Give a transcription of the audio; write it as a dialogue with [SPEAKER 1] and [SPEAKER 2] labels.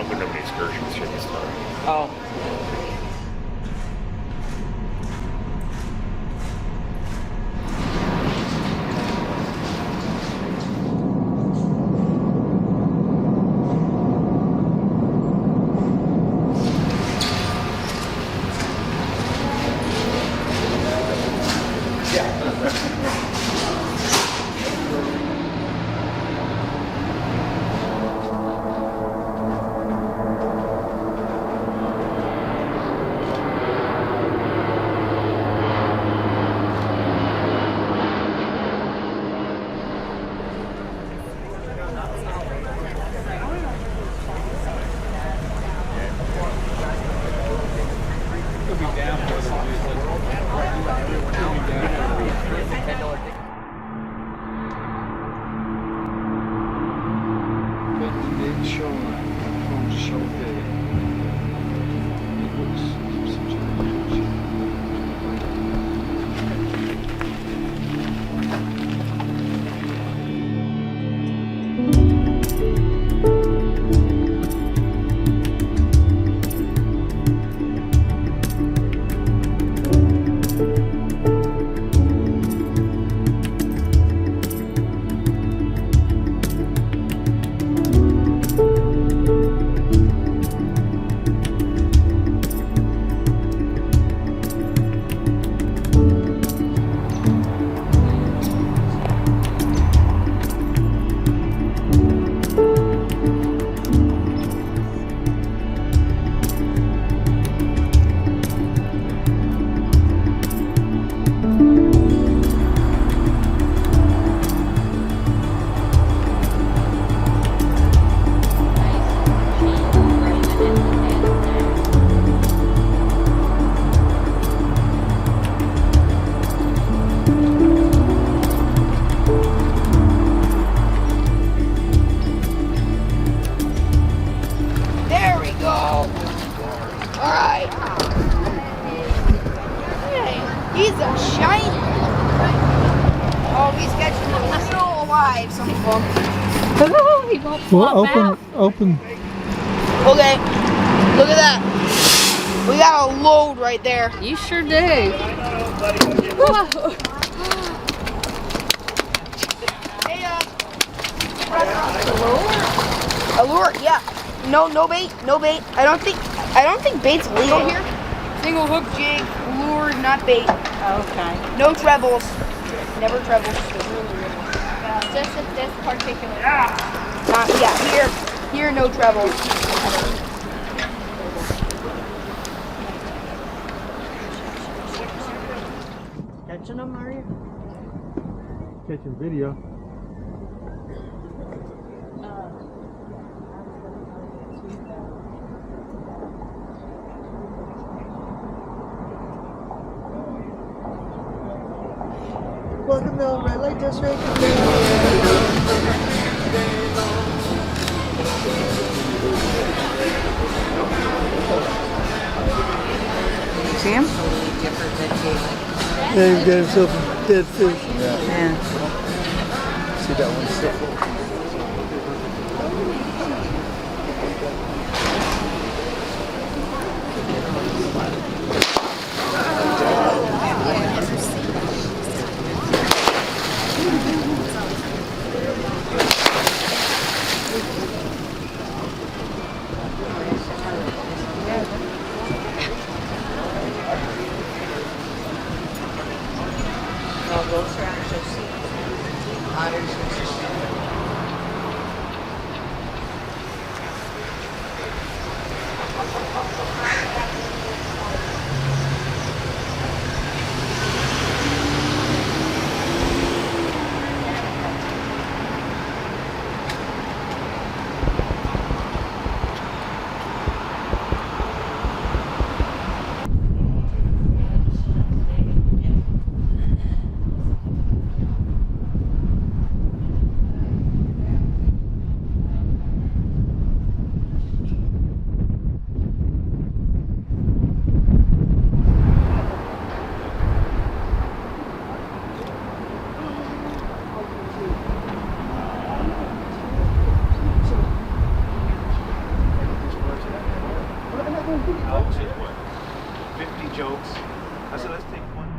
[SPEAKER 1] don't go to any excursions here this time.
[SPEAKER 2] Oh.
[SPEAKER 3] Well, open.
[SPEAKER 4] Okay, look at that. We got a load right there.
[SPEAKER 2] You sure do. Whoa.
[SPEAKER 4] Hey, a lure, yeah. No bait. I don't think bait's legal here. Single hook jig, lure, not bait.
[SPEAKER 2] Okay.
[SPEAKER 4] No trebles. Never trebles.
[SPEAKER 5] Just at this particular.
[SPEAKER 4] Here no trebles.
[SPEAKER 2] Catching them, are you?
[SPEAKER 3] Catching video. Welcome down, red light district.
[SPEAKER 2] See him?
[SPEAKER 3] Yeah, he's got himself a dead fish.
[SPEAKER 2] Yeah.
[SPEAKER 1] See that one still?
[SPEAKER 6] Jokes is what? 50 jokes. I said, let's take one.